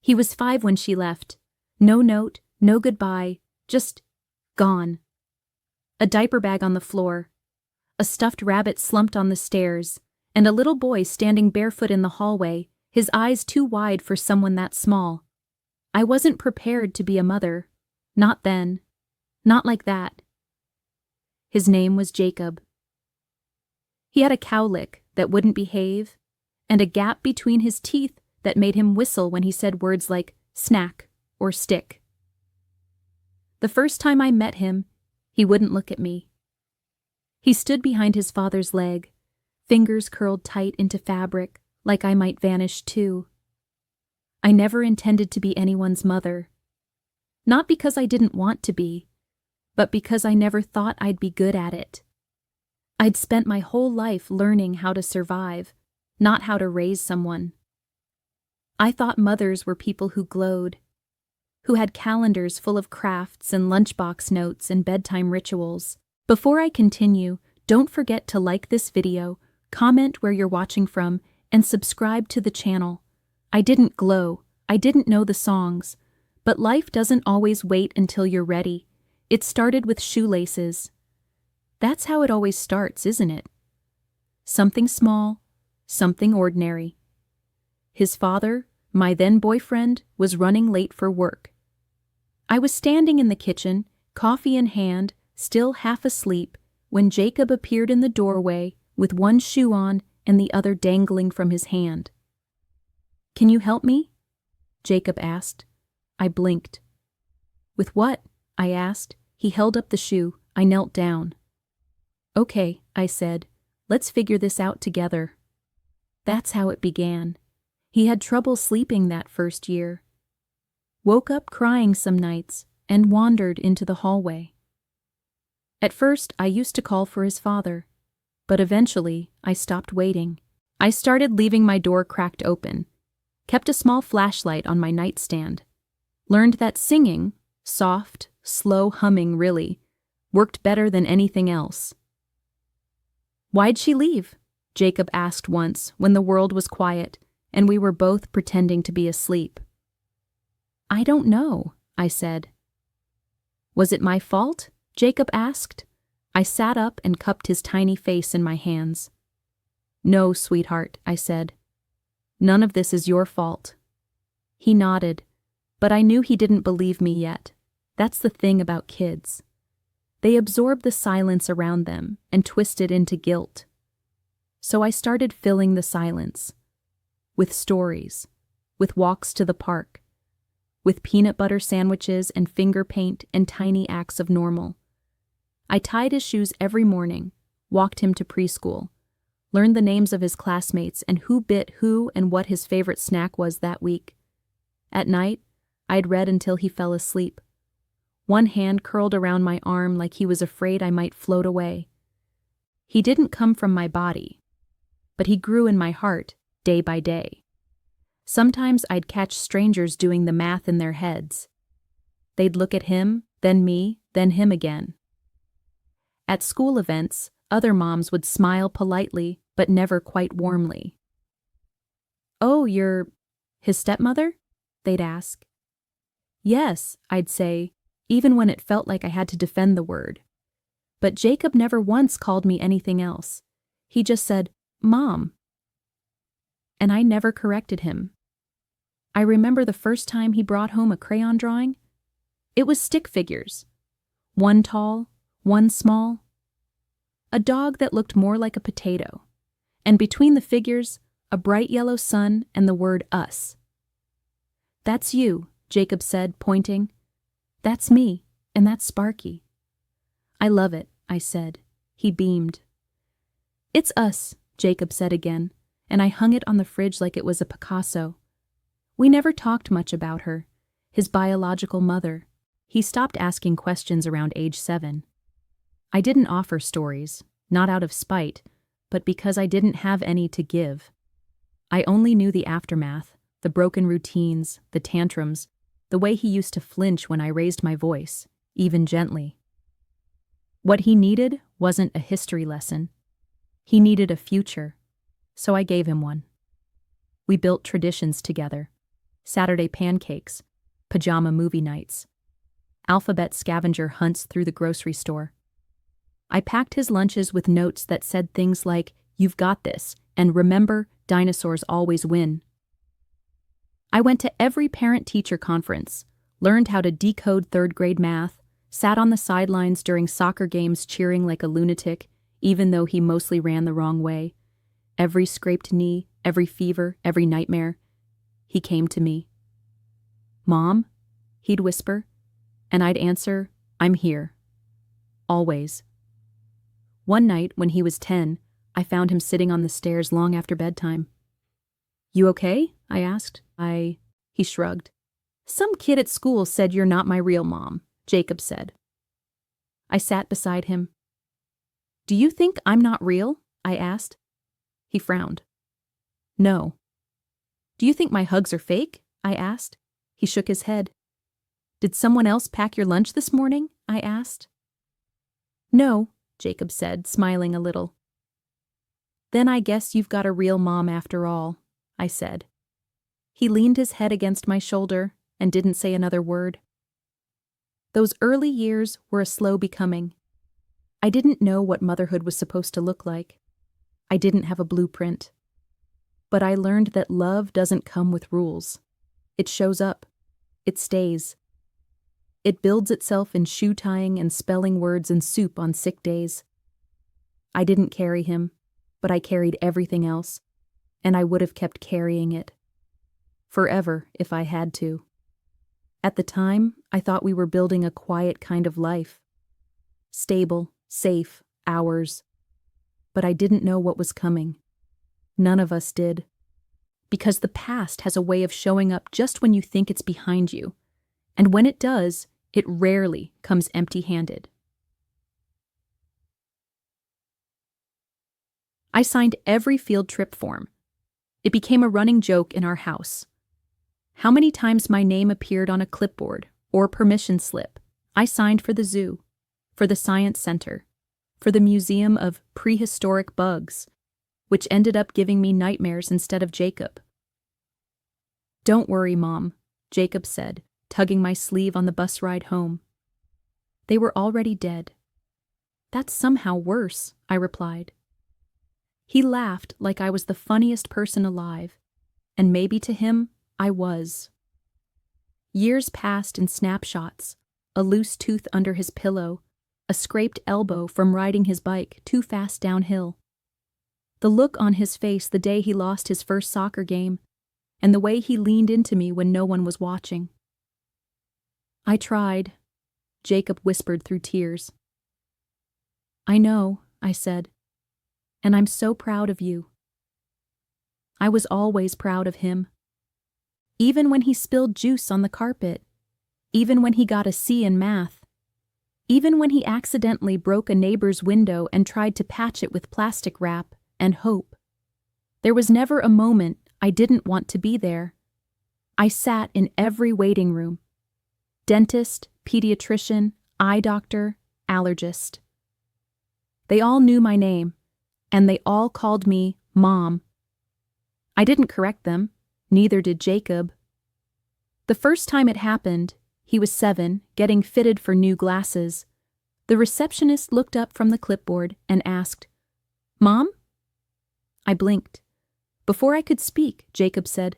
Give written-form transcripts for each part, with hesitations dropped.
He was 5 when she left. No note, no goodbye, just gone. A diaper bag on the floor, a stuffed rabbit slumped on the stairs, and a little boy standing barefoot in the hallway, his eyes too wide for someone that small. I wasn't prepared to be a mother. Not then. Not like that. His name was Jacob. He had a cowlick that wouldn't behave, and a gap between his teeth that made him whistle when he said words like snack or stick. The first time I met him, he wouldn't look at me. He stood behind his father's leg, fingers curled tight into fabric, like I might vanish too. I never intended to be anyone's mother. Not because I didn't want to be, but because I never thought I'd be good at it. I'd spent my whole life learning how to survive, not how to raise someone. I thought mothers were people who glowed, who had calendars full of crafts and lunchbox notes and bedtime rituals. Before I continue, don't forget to like this video, comment where you're watching from, and subscribe to the channel. I didn't glow, I didn't know the songs, but life doesn't always wait until you're ready. It started with shoelaces. That's how it always starts, isn't it? Something small, something ordinary. His father, my then boyfriend, was running late for work. I was standing in the kitchen, coffee in hand, still half asleep, when Jacob appeared in the doorway with one shoe on and the other dangling from his hand. "Can you help me?" Jacob asked. I blinked. "With what?" I asked. He held up the shoe. I knelt down. "Okay," I said. "Let's figure this out together." That's how it began. He had trouble sleeping that first year. Woke up crying some nights and wandered into the hallway. At first, I used to call for his father, but eventually I stopped waiting. I started leaving my door cracked open, kept a small flashlight on my nightstand, learned that singing, soft, slow humming really, worked better than anything else. "Why'd she leave?" Jacob asked once when the world was quiet and we were both pretending to be asleep. "I don't know," I said. "Was it my fault?" Jacob asked. I sat up and cupped his tiny face in my hands. "No, sweetheart," I said. "None of this is your fault." He nodded, but I knew he didn't believe me yet. That's the thing about kids. They absorb the silence around them and twist it into guilt. So I started filling the silence. With stories, with walks to the park, with peanut butter sandwiches and finger paint and tiny acts of normal. I tied his shoes every morning, walked him to preschool, learned the names of his classmates and who bit who and what his favorite snack was that week. At night, I'd read until he fell asleep. One hand curled around my arm like he was afraid I might float away. He didn't come from my body, but he grew in my heart day by day. Sometimes I'd catch strangers doing the math in their heads. They'd look at him, then me, then him again. At school events, other moms would smile politely, but never quite warmly. "Oh, you're his stepmother?" they'd ask. "Yes," I'd say, even when it felt like I had to defend the word. But Jacob never once called me anything else. He just said, "Mom." And I never corrected him. I remember the first time he brought home a crayon drawing. It was stick figures. One tall, one small. A dog that looked more like a potato. And between the figures, a bright yellow sun and the word us. "That's you," Jacob said, pointing. "That's me, and that's Sparky." "I love it," I said. He beamed. "It's us," Jacob said again, and I hung it on the fridge like it was a Picasso. We never talked much about her, his biological mother. He stopped asking questions around age 7. I didn't offer stories, not out of spite, but because I didn't have any to give. I only knew the aftermath, the broken routines, the tantrums, the way he used to flinch when I raised my voice, even gently. What he needed wasn't a history lesson. He needed a future, so I gave him one. We built traditions together. Saturday pancakes, pajama movie nights, alphabet scavenger hunts through the grocery store. I packed his lunches with notes that said things like, "You've got this," and "Remember, dinosaurs always win." I went to every parent-teacher conference, learned how to decode third-grade math, sat on the sidelines during soccer games cheering like a lunatic, even though he mostly ran the wrong way. Every scraped knee, every fever, every nightmare, he came to me. "Mom," he'd whisper, and I'd answer, "I'm here." Always. One night, when he was 10, I found him sitting on the stairs long after bedtime. "You okay?" I asked. He shrugged. "Some kid at school said you're not my real mom," Jacob said. I sat beside him. "Do you think I'm not real?" I asked. He frowned. "No." "Do you think my hugs are fake?" I asked. He shook his head. "Did someone else pack your lunch this morning?" I asked. "No," Jacob said, smiling a little. "Then I guess you've got a real mom after all," I said. He leaned his head against my shoulder and didn't say another word. Those early years were a slow becoming. I didn't know what motherhood was supposed to look like. I didn't have a blueprint. But I learned that love doesn't come with rules. It shows up. It stays. It builds itself in shoe tying and spelling words and soup on sick days. I didn't carry him, but I carried everything else, and I would have kept carrying it. Forever, if I had to. At the time, I thought we were building a quiet kind of life. Stable, safe, ours. But I didn't know what was coming. None of us did. Because the past has a way of showing up just when you think it's behind you. And when it does, it rarely comes empty-handed. I signed every field trip form. It became a running joke in our house. How many times my name appeared on a clipboard or permission slip, I signed for the zoo, for the science center, for the museum of prehistoric bugs, which ended up giving me nightmares instead of Jacob. "Don't worry, Mom," Jacob said, tugging my sleeve on the bus ride home. "They were already dead." "That's somehow worse," I replied. He laughed like I was the funniest person alive, and maybe to him, I was. Years passed in snapshots, a loose tooth under his pillow, a scraped elbow from riding his bike too fast downhill. The look on his face the day he lost his first soccer game, and the way he leaned into me when no one was watching. "I tried," Jacob whispered through tears. "I know," I said, "and I'm so proud of you." I was always proud of him. Even when he spilled juice on the carpet, even when he got a C in math, even when he accidentally broke a neighbor's window and tried to patch it with plastic wrap and hope. There was never a moment I didn't want to be there. I sat in every waiting room. Dentist, pediatrician, eye doctor, allergist. They all knew my name, and they all called me Mom. I didn't correct them, neither did Jacob. The first time it happened, he was 7, getting fitted for new glasses. The receptionist looked up from the clipboard and asked, "Mom?" I blinked. Before I could speak, Jacob said,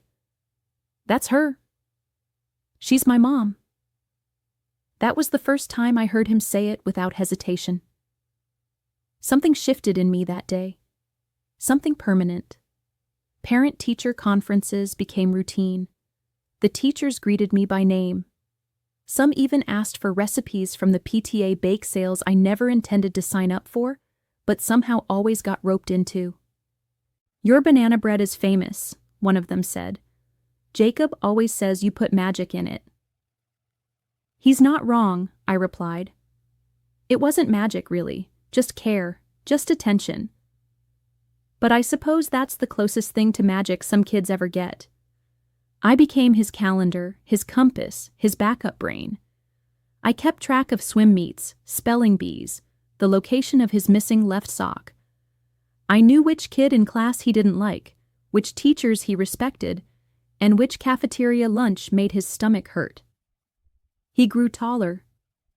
"That's her. She's my mom." That was the first time I heard him say it without hesitation. Something shifted in me that day. Something permanent. Parent-teacher conferences became routine. The teachers greeted me by name. Some even asked for recipes from the PTA bake sales I never intended to sign up for, but somehow always got roped into. "Your banana bread is famous," one of them said. "Jacob always says you put magic in it." "He's not wrong," I replied. It wasn't magic, really, just care, just attention. But I suppose that's the closest thing to magic some kids ever get. I became his calendar, his compass, his backup brain. I kept track of swim meets, spelling bees, the location of his missing left sock. I knew which kid in class he didn't like, which teachers he respected, and which cafeteria lunch made his stomach hurt. He grew taller.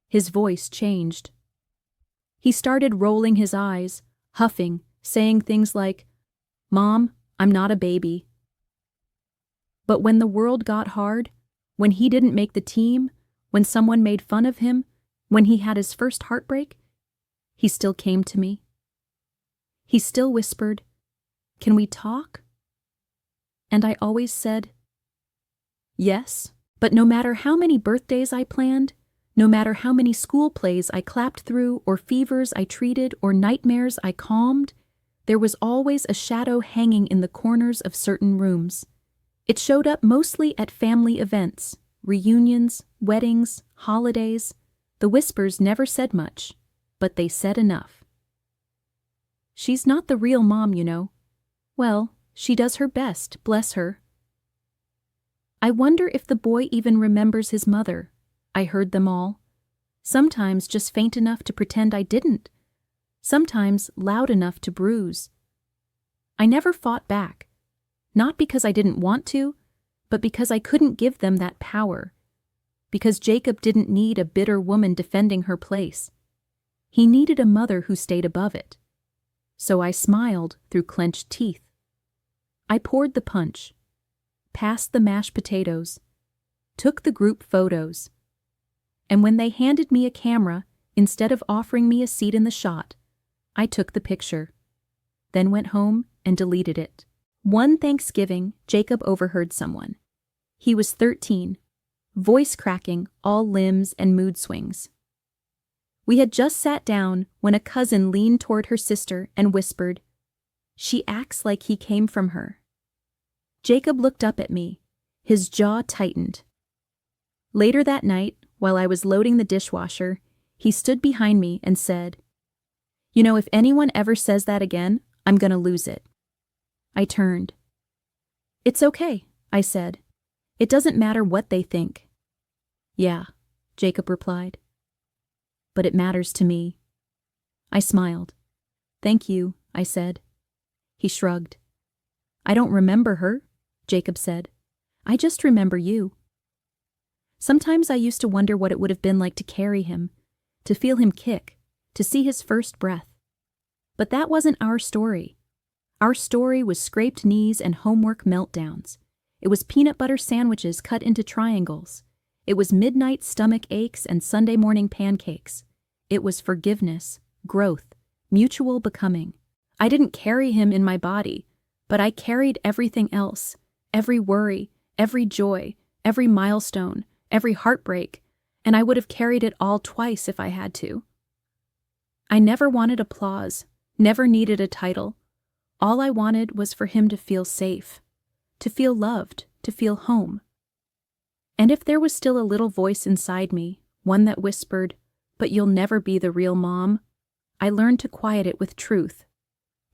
His voice changed. He started rolling his eyes, huffing, saying things like, "Mom, I'm not a baby." But when the world got hard, when he didn't make the team, when someone made fun of him, when he had his first heartbreak, he still came to me. He still whispered, "Can we talk?" And I always said, yes. But no matter how many birthdays I planned, no matter how many school plays I clapped through, or fevers I treated, or nightmares I calmed, there was always a shadow hanging in the corners of certain rooms. It showed up mostly at family events, reunions, weddings, holidays. The whispers never said much, but they said enough. "She's not the real mom, you know. Well, she does her best, bless her." I wonder if the boy even remembers his mother. I heard them all. Sometimes just faint enough to pretend I didn't. Sometimes loud enough to bruise. I never fought back. Not because I didn't want to, but because I couldn't give them that power. Because Jacob didn't need a bitter woman defending her place. He needed a mother who stayed above it. So I smiled through clenched teeth. I poured the punch, passed the mashed potatoes, took the group photos. And when they handed me a camera, instead of offering me a seat in the shot, I took the picture, then went home and deleted it. One Thanksgiving, Jacob overheard someone. He was 13, voice cracking, all limbs and mood swings. We had just sat down when a cousin leaned toward her sister and whispered, "She acts like he came from her." Jacob looked up at me. His jaw tightened. Later that night, while I was loading the dishwasher, he stood behind me and said, "You know, if anyone ever says that again, I'm gonna lose it." I turned. "It's okay," I said. "It doesn't matter what they think." "Yeah," Jacob replied. "But it matters to me." I smiled. "Thank you," I said. He shrugged. "I don't remember her," Jacob said. "I just remember you." Sometimes I used to wonder what it would have been like to carry him, to feel him kick, to see his first breath. But that wasn't our story. Our story was scraped knees and homework meltdowns. It was peanut butter sandwiches cut into triangles. It was midnight stomach aches and Sunday morning pancakes. It was forgiveness, growth, mutual becoming. I didn't carry him in my body, but I carried everything else, every worry, every joy, every milestone, every heartbreak, and I would have carried it all twice if I had to. I never wanted applause, never needed a title. All I wanted was for him to feel safe, to feel loved, to feel home. And if there was still a little voice inside me, one that whispered, "But you'll never be the real mom," I learned to quiet it with truth,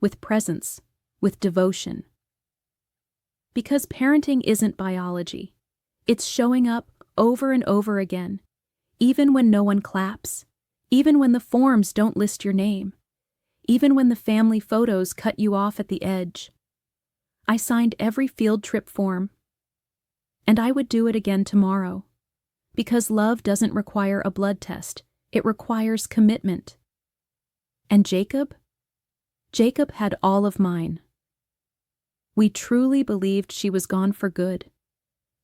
with presence, with devotion. Because parenting isn't biology. It's showing up over and over again, even when no one claps, even when the forms don't list your name, even when the family photos cut you off at the edge. I signed every field trip form, and I would do it again tomorrow, because love doesn't require a blood test, it requires commitment. And Jacob had all of mine. We truly believed she was gone for good.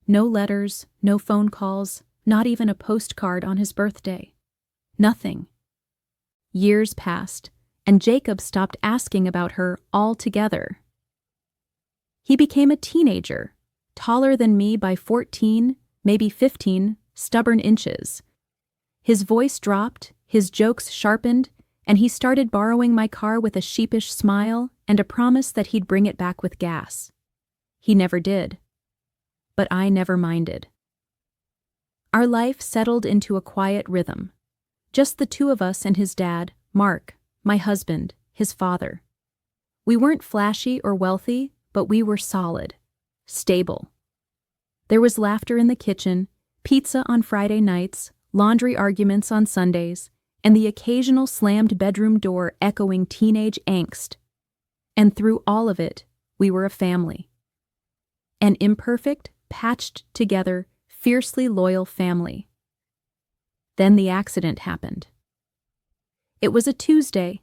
No letters, no phone calls, not even a postcard on his birthday. Nothing. Years passed, and Jacob stopped asking about her altogether. He became a teenager, taller than me by 14, maybe 15, stubborn inches. His voice dropped, his jokes sharpened, and he started borrowing my car with a sheepish smile and a promise that he'd bring it back with gas. He never did. But I never minded. Our life settled into a quiet rhythm. Just the two of us and his dad, Mark, my husband, his father. We weren't flashy or wealthy, but we were solid, stable. There was laughter in the kitchen, pizza on Friday nights, laundry arguments on Sundays, and the occasional slammed bedroom door echoing teenage angst. And through all of it, we were a family. An imperfect patched together, fiercely loyal family. Then the accident happened. It was a Tuesday.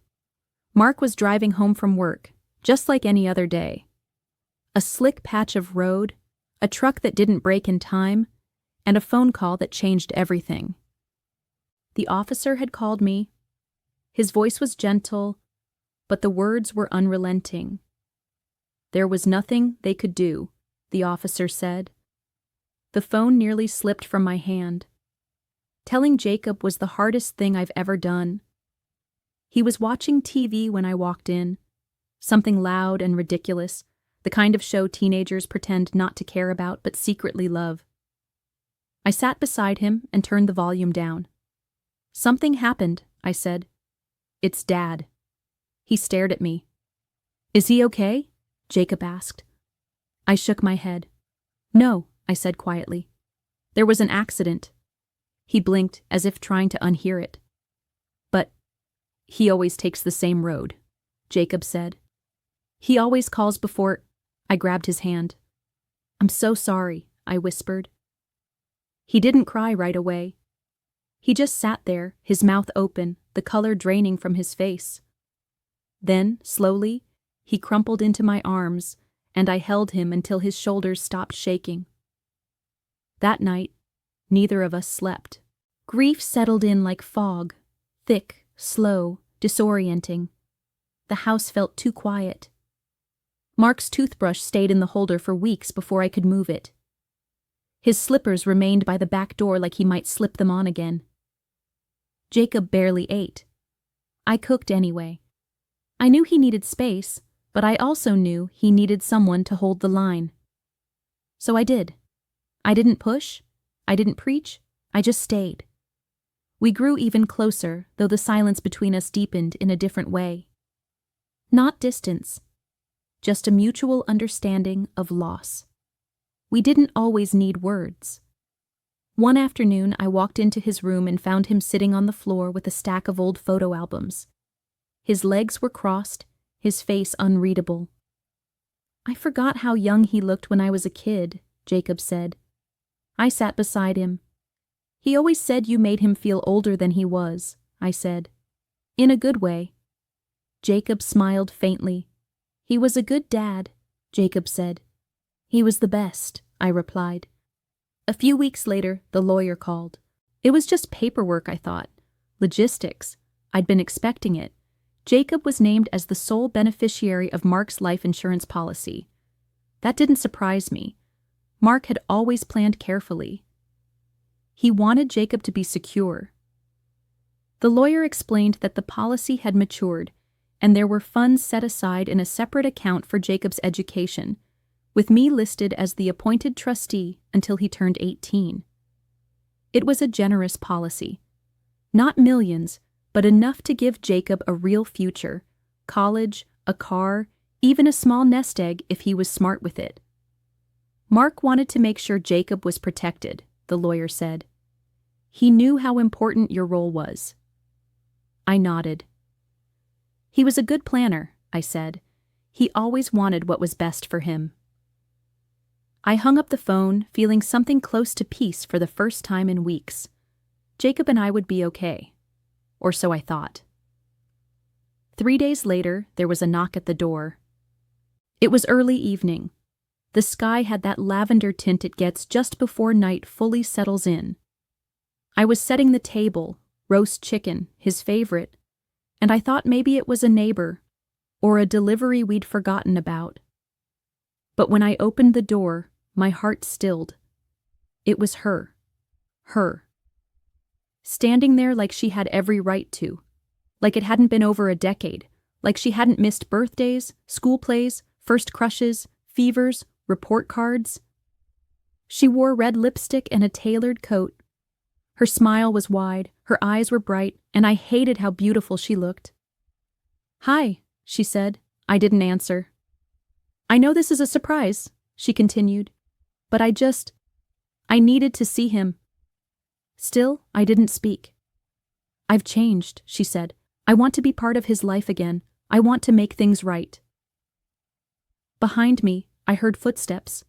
Mark was driving home from work, just like any other day. A slick patch of road, a truck that didn't brake in time, and a phone call that changed everything. The officer had called me. His voice was gentle, but the words were unrelenting. There was nothing they could do, the officer said. The phone nearly slipped from my hand. Telling Jacob was the hardest thing I've ever done. He was watching TV when I walked in, something loud and ridiculous, the kind of show teenagers pretend not to care about but secretly love. I sat beside him and turned the volume down. "Something happened," I said. "It's Dad." He stared at me. "Is he okay?" Jacob asked. I shook my head. "No," I said quietly. "There was an accident." He blinked as if trying to unhear it. "But he always takes the same road," Jacob said. "He always calls before—" I grabbed his hand. "I'm so sorry," I whispered. He didn't cry right away. He just sat there, his mouth open, the color draining from his face. Then, slowly, he crumpled into my arms, and I held him until his shoulders stopped shaking. That night, neither of us slept. Grief settled in like fog, thick, slow, disorienting. The house felt too quiet. Mark's toothbrush stayed in the holder for weeks before I could move it. His slippers remained by the back door like he might slip them on again. Jacob barely ate. I cooked anyway. I knew he needed space, but I also knew he needed someone to hold the line. So I did. I didn't push. I didn't preach. I just stayed. We grew even closer, though the silence between us deepened in a different way. Not distance, just a mutual understanding of loss. We didn't always need words. One afternoon, I walked into his room and found him sitting on the floor with a stack of old photo albums. His legs were crossed, his face unreadable. "I forgot how young he looked when I was a kid," Jacob said. I sat beside him. "He always said you made him feel older than he was," I said. "In a good way." Jacob smiled faintly. "He was a good dad," Jacob said. "He was the best," I replied. A few weeks later, the lawyer called. It was just paperwork, I thought. Logistics. I'd been expecting it. Jacob was named as the sole beneficiary of Mark's life insurance policy. That didn't surprise me. Mark had always planned carefully. He wanted Jacob to be secure. The lawyer explained that the policy had matured, and there were funds set aside in a separate account for Jacob's education, with me listed as the appointed trustee until he turned 18. It was a generous policy. Not millions, but enough to give Jacob a real future, college, a car, even a small nest egg if he was smart with it. Mark wanted to make sure Jacob was protected, the lawyer said. He knew how important your role was. I nodded. He was a good planner, I said. He always wanted what was best for him. I hung up the phone, feeling something close to peace for the first time in weeks. Jacob and I would be okay. Or so I thought. 3 days later, there was a knock at the door. It was early evening. The sky had that lavender tint it gets just before night fully settles in. I was setting the table, roast chicken, his favorite, and I thought maybe it was a neighbor, or a delivery we'd forgotten about. But when I opened the door, my heart stilled. It was her. Her. Standing there like she had every right to. Like it hadn't been over a decade. Like she hadn't missed birthdays, school plays, first crushes, fevers, report cards. She wore red lipstick and a tailored coat. Her smile was wide, her eyes were bright, and I hated how beautiful she looked. "Hi," she said. I didn't answer. "I know this is a surprise," she continued, "but I needed to see him." Still, I didn't speak. "I've changed," she said. "I want to be part of his life again. I want to make things right." Behind me, I heard footsteps.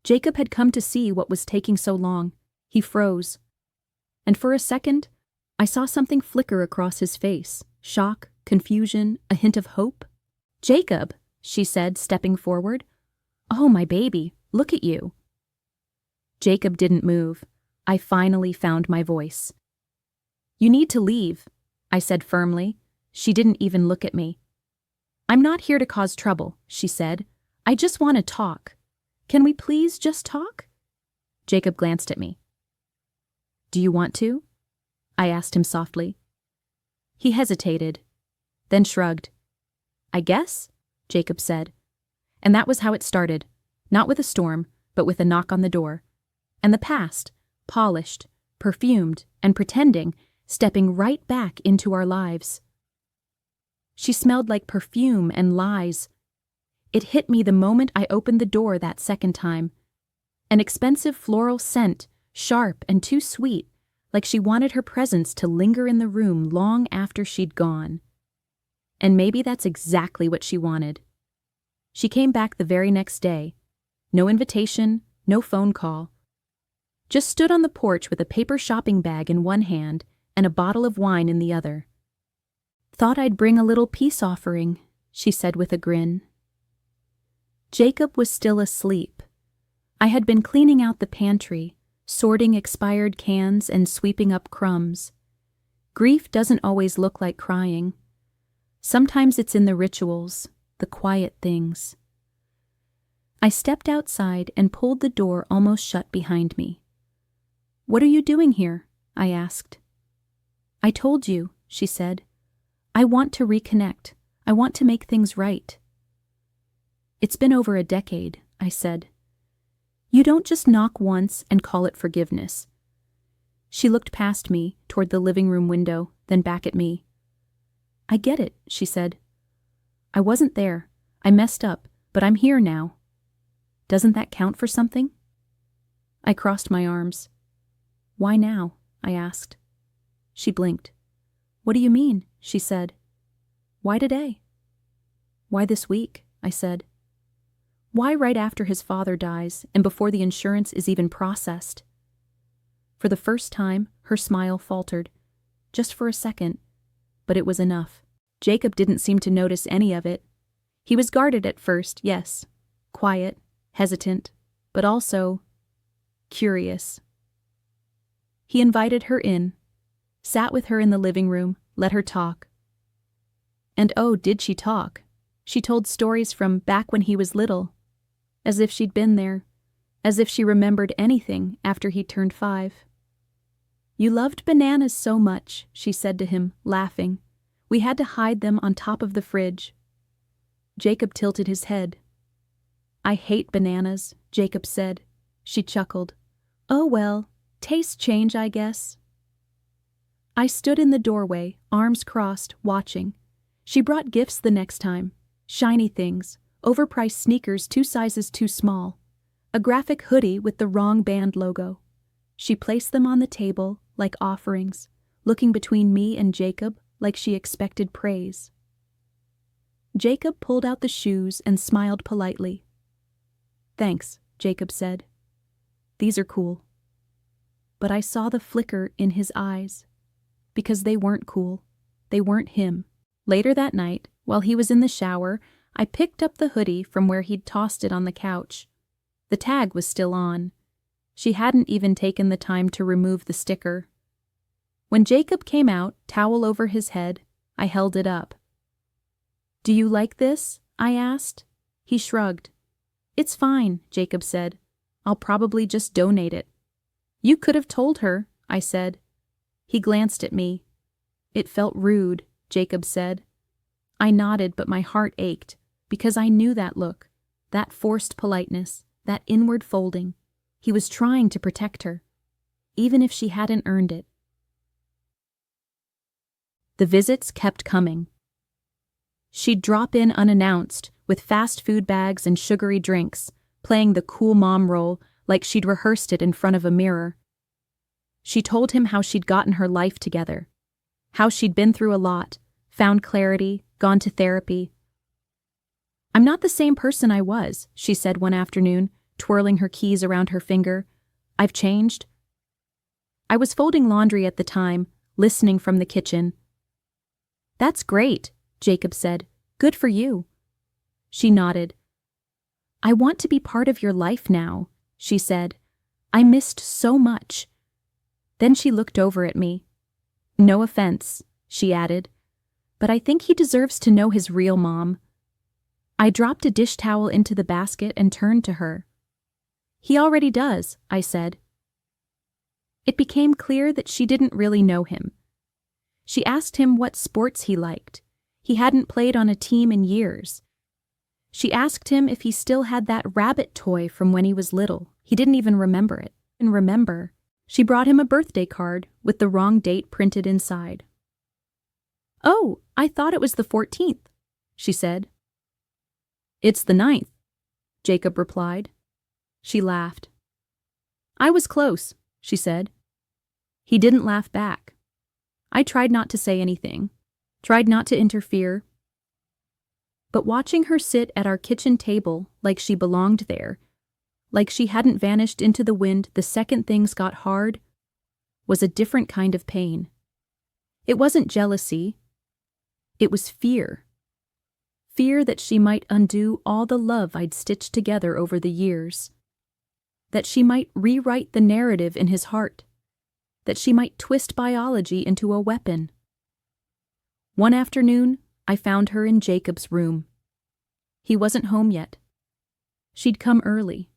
Jacob had come to see what was taking so long. He froze. And for a second, I saw something flicker across his face. Shock, confusion, a hint of hope. "Jacob," she said, stepping forward. "Oh, my baby, look at you." Jacob didn't move. I finally found my voice. "You need to leave," I said firmly. She didn't even look at me. "I'm not here to cause trouble," she said. "I just want to talk. Can we please just talk?" Jacob glanced at me. "Do you want to?" I asked him softly. He hesitated, then shrugged. "I guess," Jacob said. And that was how it started, not with a storm, but with a knock on the door. And the past, polished, perfumed, and pretending, stepping right back into our lives. She smelled like perfume and lies. It hit me the moment I opened the door that second time. An expensive floral scent, sharp and too sweet, like she wanted her presence to linger in the room long after she'd gone. And maybe that's exactly what she wanted. She came back the very next day. No invitation, no phone call. Just stood on the porch with a paper shopping bag in one hand and a bottle of wine in the other. "Thought I'd bring a little peace offering," she said with a grin. Jacob was still asleep. I had been cleaning out the pantry, sorting expired cans and sweeping up crumbs. Grief doesn't always look like crying. Sometimes it's in the rituals, the quiet things. I stepped outside and pulled the door almost shut behind me. "What are you doing here?" I asked. "I told you," she said. "I want to reconnect. I want to make things right." "It's been over a decade," I said. "You don't just knock once and call it forgiveness." She looked past me, toward the living room window, then back at me. "I get it," she said. "I wasn't there. I messed up, but I'm here now. Doesn't that count for something?" I crossed my arms. "Why now?" I asked. She blinked. "What do you mean?" she said. "Why today?" "Why this week?" I said. "Why right after his father dies and before the insurance is even processed?" For the first time, her smile faltered, just for a second, but it was enough. Jacob didn't seem to notice any of it. He was guarded at first, yes, quiet, hesitant, but also curious. He invited her in, sat with her in the living room, let her talk. And oh, did she talk. She told stories from back when he was little, as if she'd been there, as if she remembered anything after he turned 5. "You loved bananas so much," she said to him, laughing. "We had to hide them on top of the fridge." Jacob tilted his head. "I hate bananas," Jacob said. She chuckled. "Oh well, tastes change, I guess." I stood in the doorway, arms crossed, watching. She brought gifts the next time. Shiny things, overpriced sneakers 2 sizes too small, a graphic hoodie with the wrong band logo. She placed them on the table like offerings, looking between me and Jacob like she expected praise. Jacob pulled out the shoes and smiled politely. "Thanks," Jacob said. "These are cool." But I saw the flicker in his eyes, because they weren't cool. They weren't him. Later that night, while he was in the shower, I picked up the hoodie from where he'd tossed it on the couch. The tag was still on. She hadn't even taken the time to remove the sticker. When Jacob came out, towel over his head, I held it up. "Do you like this?" I asked. He shrugged. "It's fine," Jacob said. "I'll probably just donate it." "You could have told her," I said. He glanced at me. "It felt rude," Jacob said. I nodded, but my heart ached, because I knew that look, that forced politeness, that inward folding. He was trying to protect her, even if she hadn't earned it. The visits kept coming. She'd drop in unannounced, with fast food bags and sugary drinks, playing the cool mom role like she'd rehearsed it in front of a mirror. She told him how she'd gotten her life together, how she'd been through a lot, found clarity, gone to therapy. "I'm not the same person I was," she said one afternoon, twirling her keys around her finger. "I've changed." I was folding laundry at the time, listening from the kitchen. "That's great," Jacob said. "Good for you." She nodded. "I want to be part of your life now," she said. "I missed so much." Then she looked over at me. "No offense," she added, "but I think he deserves to know his real mom." I dropped a dish towel into the basket and turned to her. "He already does," I said. It became clear that she didn't really know him. She asked him what sports he liked. He hadn't played on a team in years. She asked him if he still had that rabbit toy from when he was little. He didn't even remember it. She brought him a birthday card with the wrong date printed inside. "Oh, I thought it was the 14th, she said. "It's the 9th, Jacob replied. She laughed. "I was close," she said. He didn't laugh back. I tried not to say anything, tried not to interfere. But watching her sit at our kitchen table like she belonged there, like she hadn't vanished into the wind the second things got hard, was a different kind of pain. It wasn't jealousy. It was fear. Fear that she might undo all the love I'd stitched together over the years. That she might rewrite the narrative in his heart. That she might twist biology into a weapon. One afternoon, I found her in Jacob's room. He wasn't home yet. She'd come early.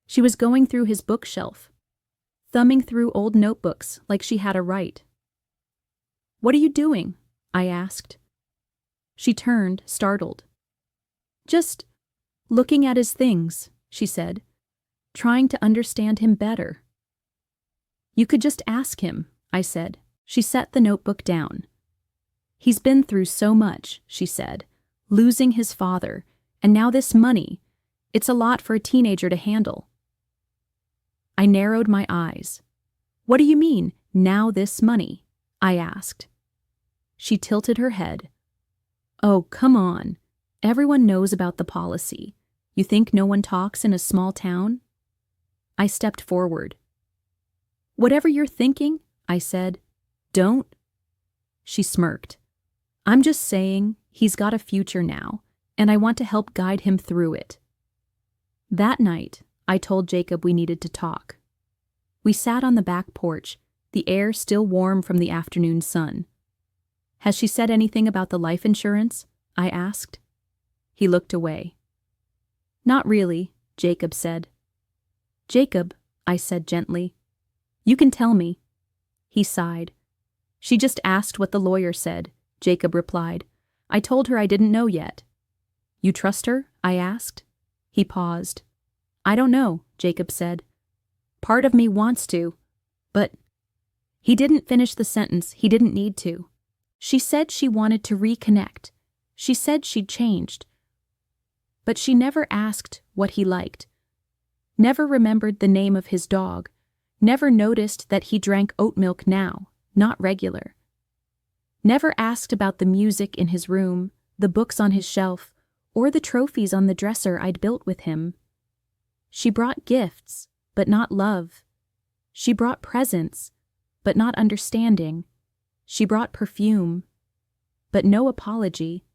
She was going through his bookshelf, thumbing through old notebooks like she had a right. "What are you doing?" I asked. She turned, startled. "Just looking at his things," she said, "trying to understand him better." "You could just ask him," I said. She set the notebook down. "He's been through so much," she said, "losing his father, and now this money. It's a lot for a teenager to handle." I narrowed my eyes. "What do you mean, now this money?" I asked. She tilted her head. "Oh, come on. Everyone knows about the policy. You think no one talks in a small town?" I stepped forward. "Whatever you're thinking," I said, "don't." She smirked. "I'm just saying he's got a future now, and I want to help guide him through it." That night, I told Jacob we needed to talk. We sat on the back porch, the air still warm from the afternoon sun. "Has she said anything about the life insurance?" I asked. He looked away. "Not really," Jacob said. "Jacob," I said gently, "you can tell me." He sighed. "She just asked what the lawyer said," Jacob replied. "I told her I didn't know yet." "You trust her?" I asked. He paused. "I don't know," Jacob said. "Part of me wants to, but—" He didn't finish the sentence. He didn't need to. She said she wanted to reconnect. She said she'd changed. But she never asked what he liked, never remembered the name of his dog, never noticed that he drank oat milk now, not regular. Never asked about the music in his room, the books on his shelf, or the trophies on the dresser I'd built with him. She brought gifts, but not love. She brought presents, but not understanding. She brought perfume, but no apology.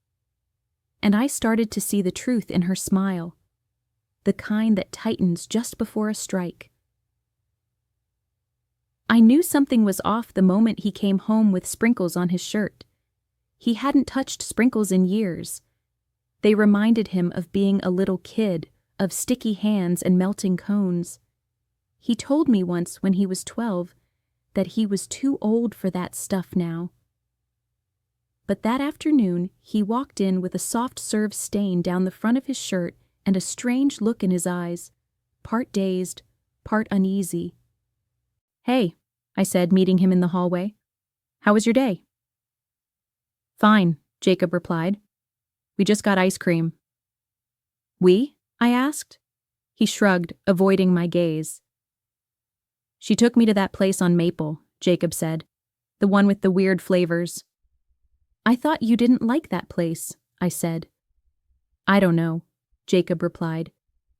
And I started to see the truth in her smile, the kind that tightens just before a strike. I knew something was off the moment he came home with sprinkles on his shirt. He hadn't touched sprinkles in years. They reminded him of being a little kid, of sticky hands and melting cones. He told me once when he was 12 that he was too old for that stuff now. But that afternoon, he walked in with a soft-serve stain down the front of his shirt and a strange look in his eyes, part dazed, part uneasy. "Hey," I said, meeting him in the hallway. "How was your day?" "Fine," Jacob replied. "We just got ice cream." "We?" I asked. He shrugged, avoiding my gaze. "She took me to that place on Maple," Jacob said. "The one with the weird flavors." "I thought you didn't like that place," I said. "I don't know," Jacob replied.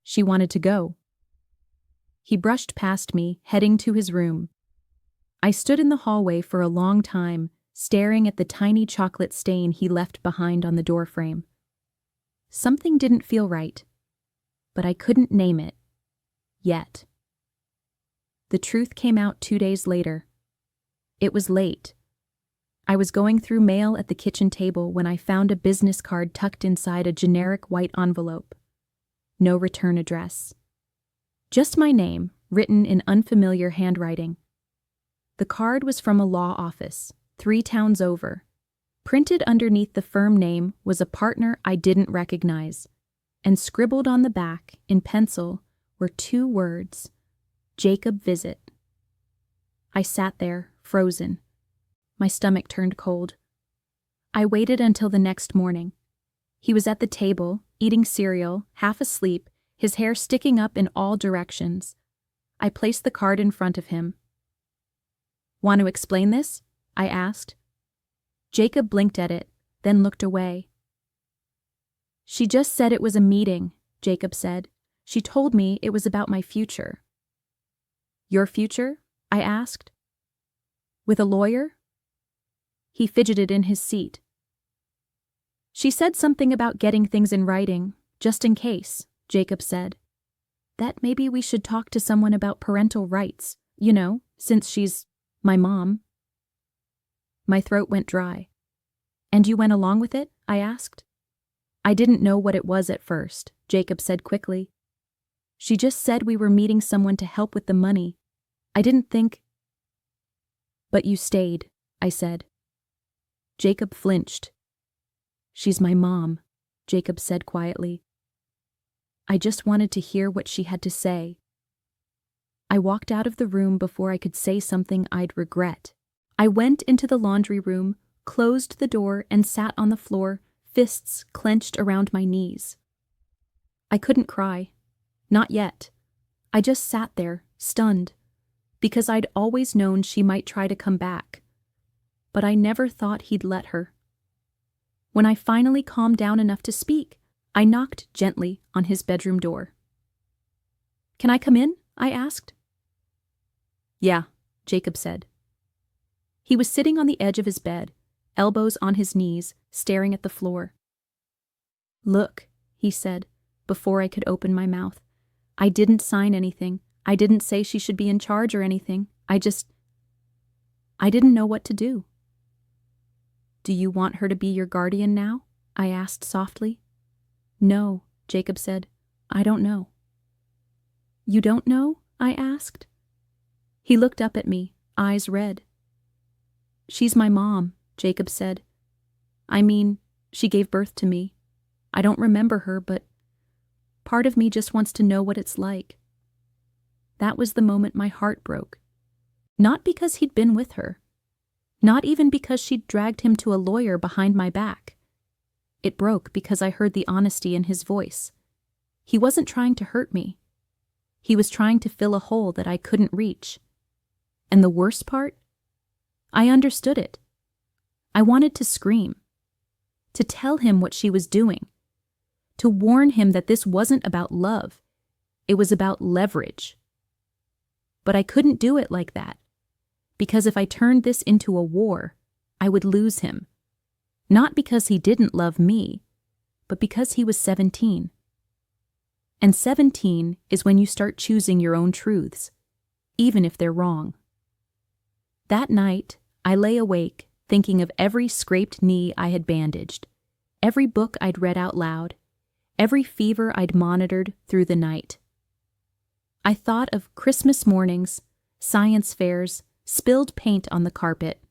"She wanted to go." He brushed past me, heading to his room. I stood in the hallway for a long time, staring at the tiny chocolate stain he left behind on the doorframe. Something didn't feel right, but I couldn't name it. Yet. The truth came out 2 days later. It was late. I was going through mail at the kitchen table when I found a business card tucked inside a generic white envelope. No return address. Just my name, written in unfamiliar handwriting. The card was from a law office, 3 towns over. Printed underneath the firm name was a partner I didn't recognize, and scribbled on the back, in pencil, were 2 words, Jacob visit. I sat there, frozen. My stomach turned cold. I waited until the next morning. He was at the table, eating cereal, half asleep, his hair sticking up in all directions. I placed the card in front of him. "Want to explain this?" I asked. Jacob blinked at it, then looked away. "She just said it was a meeting," Jacob said. "She told me it was about my future." "Your future?" I asked. "With a lawyer?" He fidgeted in his seat. "She said something about getting things in writing, just in case," Jacob said. "That maybe we should talk to someone about parental rights, since she's my mom." My throat went dry. "And you went along with it?" I asked. "I didn't know what it was at first," Jacob said quickly. "She just said we were meeting someone to help with the money. I didn't think—" "But you stayed," I said. Jacob flinched. "She's my mom," Jacob said quietly. I just wanted to hear what she had to say. I walked out of the room before I could say something I'd regret. I went into the laundry room, closed the door, and sat on the floor, fists clenched around my knees. I couldn't cry. Not yet. I just sat there, stunned, because I'd always known she might try to come back. But I never thought he'd let her. When I finally calmed down enough to speak, I knocked gently on his bedroom door. "Can I come in?" I asked. "Yeah," Jacob said. He was sitting on the edge of his bed, elbows on his knees, staring at the floor. "Look," he said, before I could open my mouth. "I didn't sign anything. I didn't say she should be in charge or anything. I didn't know what to do." "Do you want her to be your guardian now?" I asked softly. "No," Jacob said. "I don't know." "You don't know?" I asked. He looked up at me, eyes red. "She's my mom," Jacob said. "I mean, she gave birth to me. I don't remember her, but part of me just wants to know what it's like." That was the moment my heart broke. Not because he'd been with her. Not even because she'd dragged him to a lawyer behind my back. It broke because I heard the honesty in his voice. He wasn't trying to hurt me. He was trying to fill a hole that I couldn't reach. And the worst part? I understood it. I wanted to scream. To tell him what she was doing. To warn him that this wasn't about love. It was about leverage. But I couldn't do it like that. Because if I turned this into a war, I would lose him. Not because he didn't love me, but because he was 17. And 17 is when you start choosing your own truths, even if they're wrong. That night, I lay awake, thinking of every scraped knee I had bandaged, every book I'd read out loud, every fever I'd monitored through the night. I thought of Christmas mornings, science fairs, spilled paint on the carpet.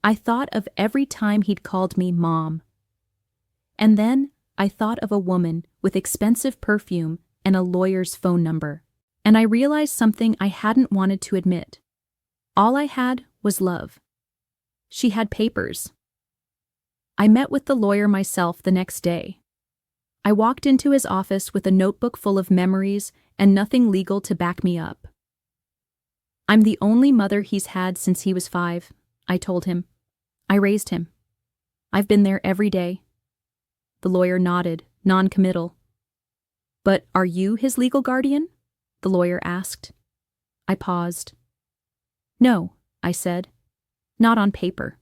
I thought of every time he'd called me Mom. And then I thought of a woman with expensive perfume and a lawyer's phone number. And I realized something I hadn't wanted to admit. All I had was love. She had papers. I met with the lawyer myself the next day. I walked into his office with a notebook full of memories and nothing legal to back me up. "I'm the only mother he's had since he was 5, I told him. "I raised him. I've been there every day." The lawyer nodded, non-committal. "But are you his legal guardian?" the lawyer asked. I paused. No, I said. Not on paper.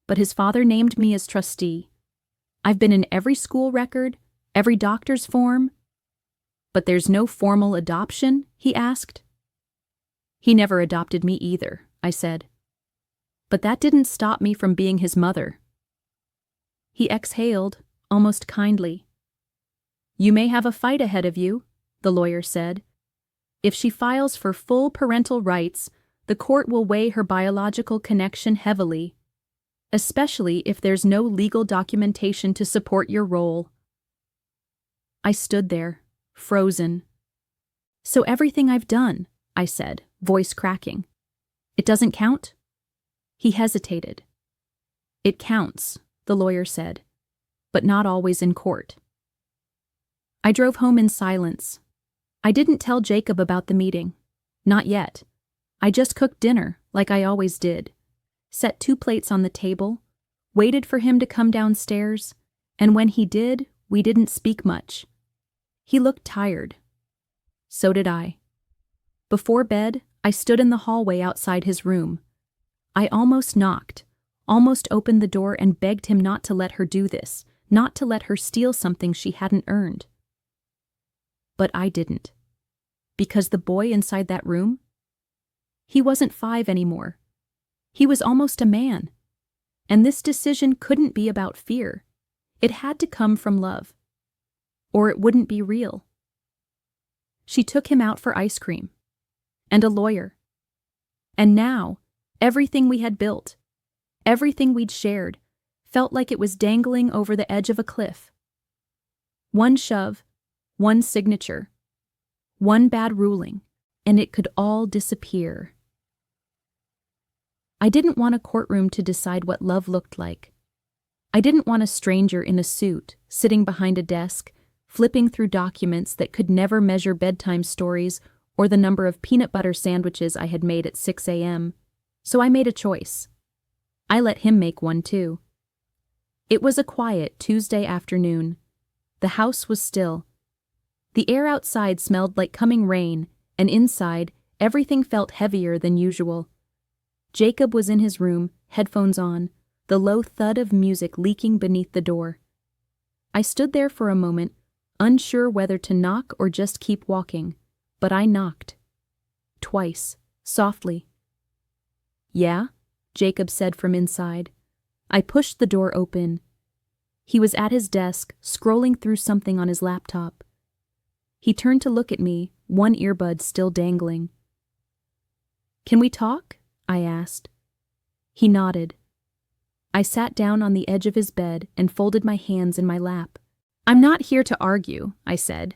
But his father named me as trustee. I've been in every school record, every doctor's form. But there's no formal adoption? He asked. He never adopted me either, I said. But that didn't stop me from being his mother. He exhaled, almost kindly. You may have a fight ahead of you, the lawyer said. If she files for full parental rights, the court will weigh her biological connection heavily, especially if there's no legal documentation to support your role. I stood there, frozen. So everything I've done, I said, voice cracking. It doesn't count? He hesitated. It counts, the lawyer said, but not always in court. I drove home in silence. I didn't tell Jacob about the meeting. Not yet. I just cooked dinner, like I always did, set 2 plates on the table, waited for him to come downstairs, and when he did, we didn't speak much. He looked tired. So did I. Before bed, I stood in the hallway outside his room. I almost knocked, almost opened the door and begged him not to let her do this, not to let her steal something she hadn't earned. But I didn't. Because the boy inside that room? He wasn't 5 anymore. He was almost a man. And this decision couldn't be about fear. It had to come from love. Or it wouldn't be real. She took him out for ice cream. And a lawyer. And now, everything we had built, everything we'd shared, felt like it was dangling over the edge of a cliff. One shove, one signature, one bad ruling, and it could all disappear. I didn't want a courtroom to decide what love looked like. I didn't want a stranger in a suit, sitting behind a desk, flipping through documents that could never measure bedtime stories or the number of peanut butter sandwiches I had made at 6 a.m., so I made a choice. I let him make one too. It was a quiet Tuesday afternoon. The house was still. The air outside smelled like coming rain, and inside, everything felt heavier than usual. Jacob was in his room, headphones on, the low thud of music leaking beneath the door. I stood there for a moment, unsure whether to knock or just keep walking, but I knocked. Twice, softly. Yeah? Jacob said from inside. I pushed the door open. He was at his desk, scrolling through something on his laptop. He turned to look at me, one earbud still dangling. Can we talk? I asked. He nodded. I sat down on the edge of his bed and folded my hands in my lap. I'm not here to argue, I said.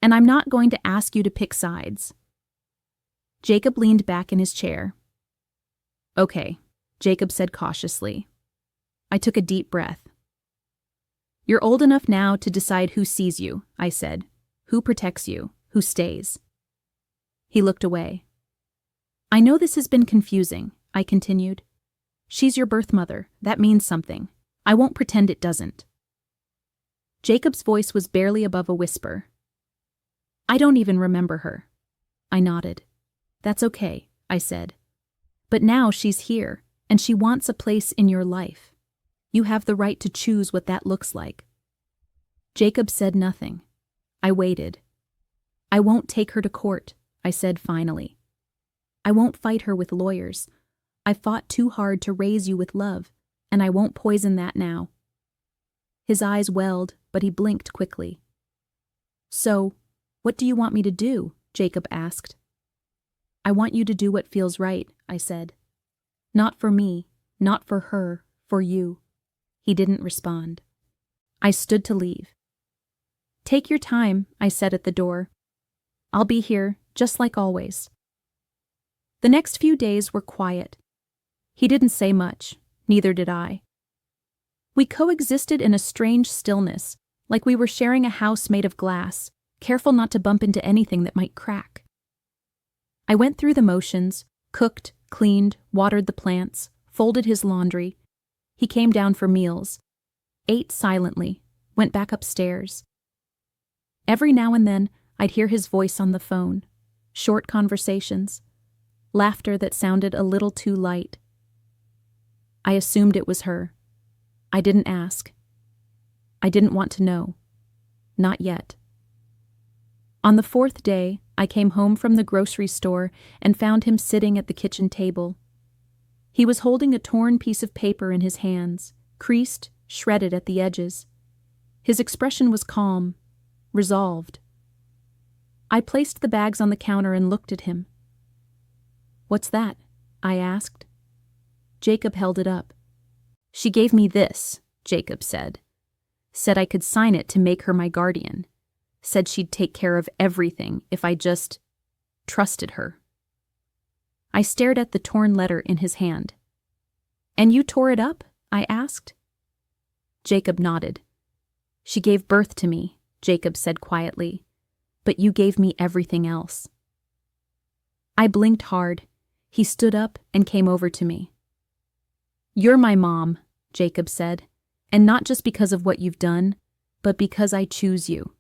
And I'm not going to ask you to pick sides. Jacob leaned back in his chair. Okay, Jacob said cautiously. I took a deep breath. You're old enough now to decide who sees you, I said. Who protects you, who stays. He looked away. I know this has been confusing, I continued. She's your birth mother. That means something. I won't pretend it doesn't. Jacob's voice was barely above a whisper. I don't even remember her. I nodded. That's okay, I said. But now she's here, and she wants a place in your life. You have the right to choose what that looks like. Jacob said nothing. I waited. I won't take her to court, I said finally. I won't fight her with lawyers. I fought too hard to raise you with love, and I won't poison that now. His eyes welled, but he blinked quickly. So, what do you want me to do? Jacob asked. I want you to do what feels right, I said. Not for me, not for her, for you. He didn't respond. I stood to leave. Take your time, I said at the door. I'll be here, just like always. The next few days were quiet. He didn't say much, neither did I. We coexisted in a strange stillness, like we were sharing a house made of glass, careful not to bump into anything that might crack. I went through the motions, cooked, cleaned, watered the plants, folded his laundry. He came down for meals, ate silently, went back upstairs. Every now and then, I'd hear his voice on the phone, short conversations, laughter that sounded a little too light. I assumed it was her. I didn't ask. I didn't want to know. Not yet. On the fourth day, I came home from the grocery store and found him sitting at the kitchen table. He was holding a torn piece of paper in his hands, creased, shredded at the edges. His expression was calm, resolved. I placed the bags on the counter and looked at him. "What's that?" I asked. Jacob held it up. "She gave me this," Jacob said. "Said I could sign it to make her my guardian. Said she'd take care of everything if I just trusted her." I stared at the torn letter in his hand. "And you tore it up?" I asked. Jacob nodded. "She gave birth to me," Jacob said quietly, "but you gave me everything else." I blinked hard. He stood up and came over to me. "You're my mom," Jacob said, "and not just because of what you've done, but because I choose you."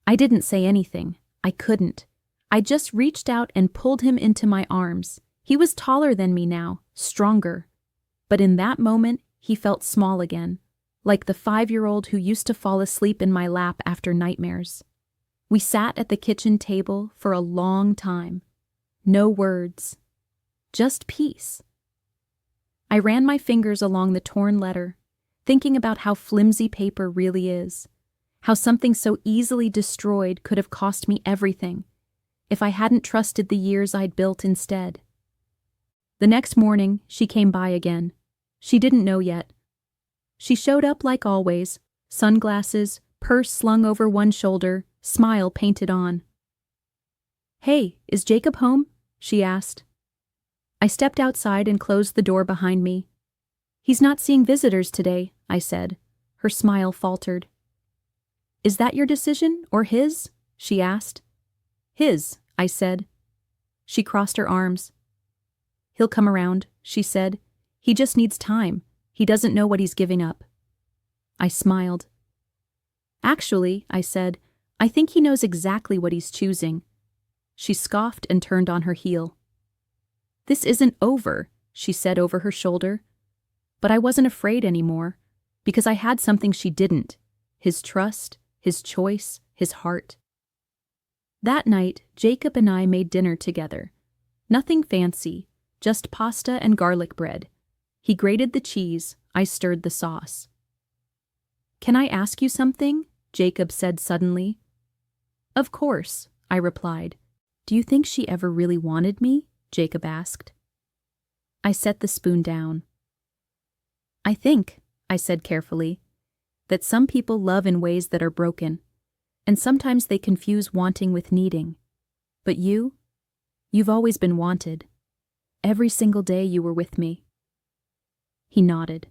I didn't say anything. I couldn't. I just reached out and pulled him into my arms. He was taller than me now, stronger. But in that moment, he felt small again, like the 5-year-old who used to fall asleep in my lap after nightmares. We sat at the kitchen table for a long time. No words. Just peace. I ran my fingers along the torn letter, thinking about how flimsy paper really is, how something so easily destroyed could have cost me everything if I hadn't trusted the years I'd built instead. The next morning, she came by again. She didn't know yet. She showed up like always, sunglasses, purse slung over one shoulder, smile painted on. "Hey, is Jacob home?" she asked. I stepped outside and closed the door behind me. "He's not seeing visitors today," I said. Her smile faltered. "Is that your decision, or his?" she asked. "His," I said. She crossed her arms. "He'll come around," she said. "He just needs time. He doesn't know what he's giving up." I smiled. "Actually," I said, "I think he knows exactly what he's choosing." She scoffed and turned on her heel. "This isn't over," she said over her shoulder. But I wasn't afraid anymore, because I had something she didn't: his trust, his choice, his heart. That night, Jacob and I made dinner together. Nothing fancy, just pasta and garlic bread. He grated the cheese, I stirred the sauce. "Can I ask you something?" Jacob said suddenly. "Of course," I replied. "Do you think she ever really wanted me?" Jacob asked. I set the spoon down. "I think," I said carefully, "that some people love in ways that are broken, and sometimes they confuse wanting with needing. But you've always been wanted. Every single day you were with me." He nodded.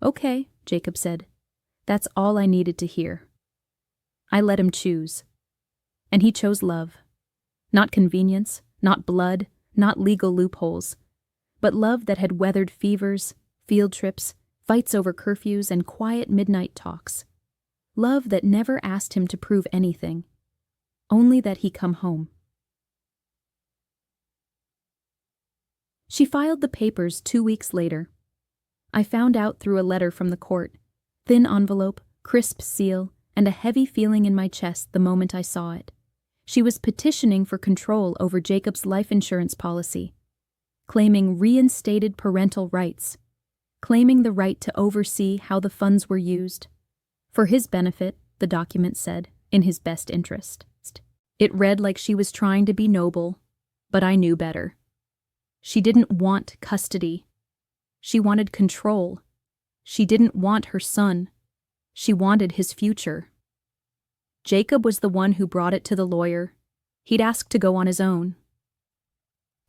"Okay," Jacob said. "That's all I needed to hear." I let him choose. And he chose love. Not convenience, not blood, not legal loopholes, but love that had weathered fevers, field trips, fights over curfews, and quiet midnight talks. Love that never asked him to prove anything, only that he come home. She filed the papers 2 weeks later. I found out through a letter from the court, thin envelope, crisp seal, and a heavy feeling in my chest the moment I saw it. She was petitioning for control over Jacob's life insurance policy, claiming reinstated parental rights, claiming the right to oversee how the funds were used. For his benefit, the document said, in his best interest. It read like she was trying to be noble, but I knew better. She didn't want custody. She wanted control. She didn't want her son. She wanted his future. Jacob was the one who brought it to the lawyer. He'd asked to go on his own.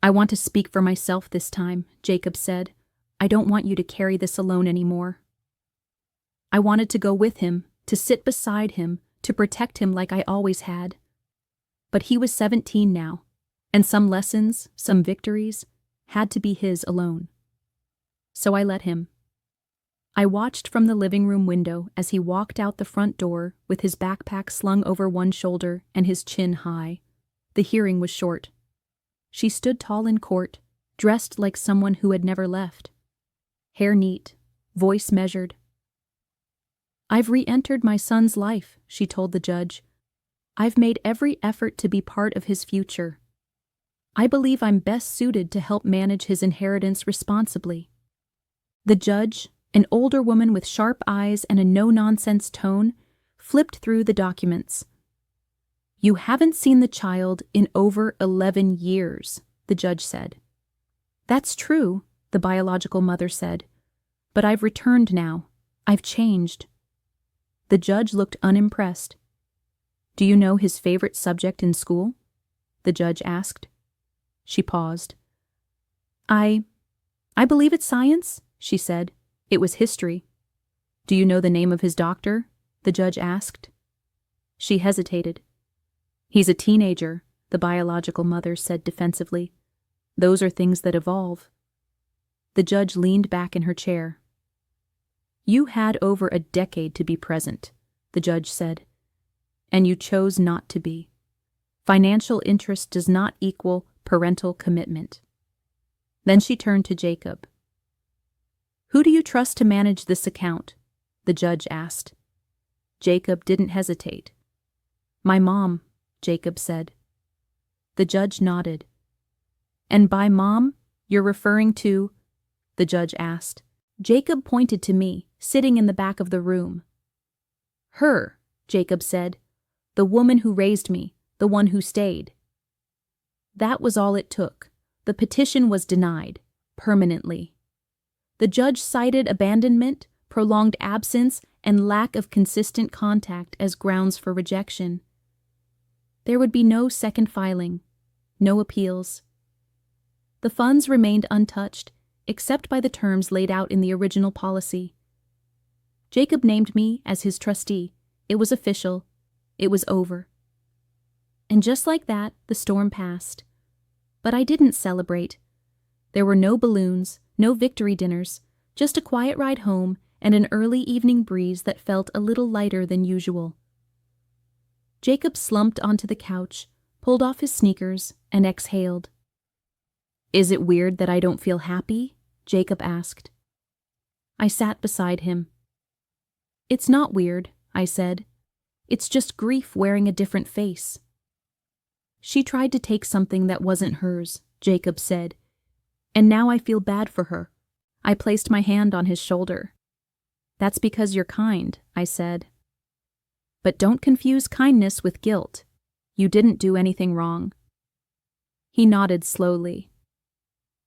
"I want to speak for myself this time," Jacob said. "I don't want you to carry this alone anymore." I wanted to go with him, to sit beside him, to protect him like I always had. But he was 17 now, and some lessons, some victories, had to be his alone. So I let him. I watched from the living room window as he walked out the front door with his backpack slung over one shoulder and his chin high. The hearing was short. She stood tall in court, dressed like someone who had never left. Hair neat, voice measured. "I've re-entered my son's life," she told the judge. "I've made every effort to be part of his future. I believe I'm best suited to help manage his inheritance responsibly." The judge, an older woman with sharp eyes and a no-nonsense tone, flipped through the documents. "You haven't seen the child in over 11 years, the judge said. "That's true," the biological mother said. "But I've returned now. I've changed." The judge looked unimpressed. "Do you know his favorite subject in school?" the judge asked. She paused. I believe it's science," she said. "It was history." "Do you know the name of his doctor?" the judge asked. She hesitated. "He's a teenager," the biological mother said defensively. "Those are things that evolve." The judge leaned back in her chair. "You had over a decade to be present," the judge said, "and you chose not to be. Financial interest does not equal parental commitment." Then she turned to Jacob. "Who do you trust to manage this account?" the judge asked. Jacob didn't hesitate. "My mom," Jacob said. The judge nodded. "And by mom, you're referring to?" the judge asked. Jacob pointed to me, sitting in the back of the room. "Her," Jacob said. "The woman who raised me, the one who stayed." That was all it took. The petition was denied, permanently. The judge cited abandonment, prolonged absence, and lack of consistent contact as grounds for rejection. There would be no second filing, no appeals. The funds remained untouched, except by the terms laid out in the original policy. Jacob named me as his trustee. It was official. It was over. And just like that, the storm passed. But I didn't celebrate. There were no balloons, no victory dinners, just a quiet ride home and an early evening breeze that felt a little lighter than usual. Jacob slumped onto the couch, pulled off his sneakers, and exhaled. "Is it weird that I don't feel happy?" Jacob asked. I sat beside him. "It's not weird," I said. "It's just grief wearing a different face." "She tried to take something that wasn't hers," Jacob said, "and now I feel bad for her." I placed my hand on his shoulder. "That's because you're kind," I said. "But don't confuse kindness with guilt. You didn't do anything wrong." He nodded slowly.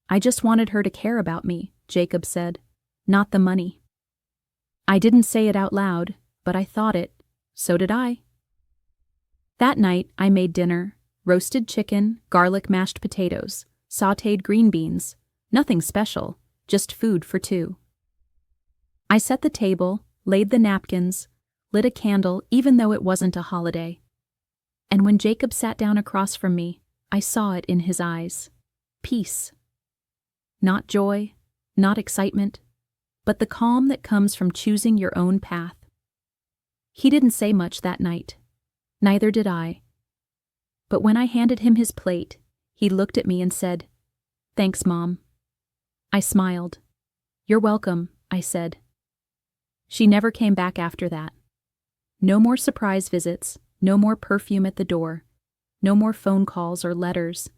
"I just wanted her to care about me," Jacob said, "not the money." I didn't say it out loud, but I thought it. So did I. That night, I made dinner: roasted chicken, garlic mashed potatoes, sautéed green beans. Nothing special, just food for two. I set the table, laid the napkins, lit a candle even though it wasn't a holiday. And when Jacob sat down across from me, I saw it in his eyes. Peace. Not joy, not excitement, but the calm that comes from choosing your own path. He didn't say much that night. Neither did I. But when I handed him his plate, he looked at me and said, "Thanks, Mom." I smiled. "You're welcome," I said. She never came back after that. No more surprise visits, no more perfume at the door, no more phone calls or letters.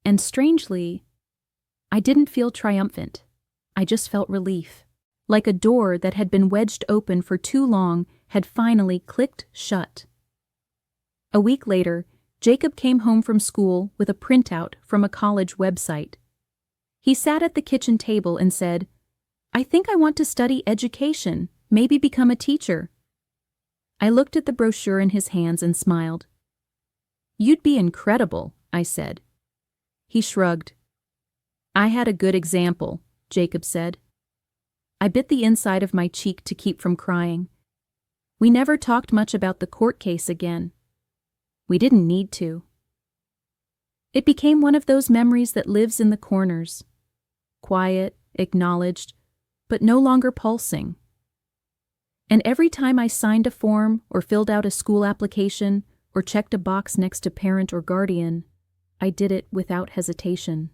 And strangely, I didn't feel triumphant. I just felt relief, like a door that had been wedged open for too long had finally clicked shut. A week later, Jacob came home from school with a printout from a college website. He sat at the kitchen table and said, "I think I want to study education, maybe become a teacher." I looked at the brochure in his hands and smiled. "You'd be incredible," I said. He shrugged. "I had a good example," Jacob said. I bit the inside of my cheek to keep from crying. We never talked much about the court case again. We didn't need to. It became one of those memories that lives in the corners. Quiet, acknowledged, but no longer pulsing. And every time I signed a form or filled out a school application or checked a box next to parent or guardian, I did it without hesitation.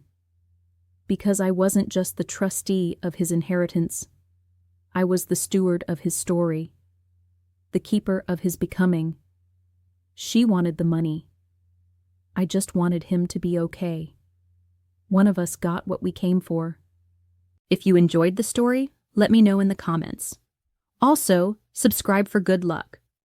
Because I wasn't just the trustee of his inheritance. I was the steward of his story, the keeper of his becoming. She wanted the money. I just wanted him to be okay. One of us got what we came for. If you enjoyed the story, let me know in the comments. Also, subscribe for good luck.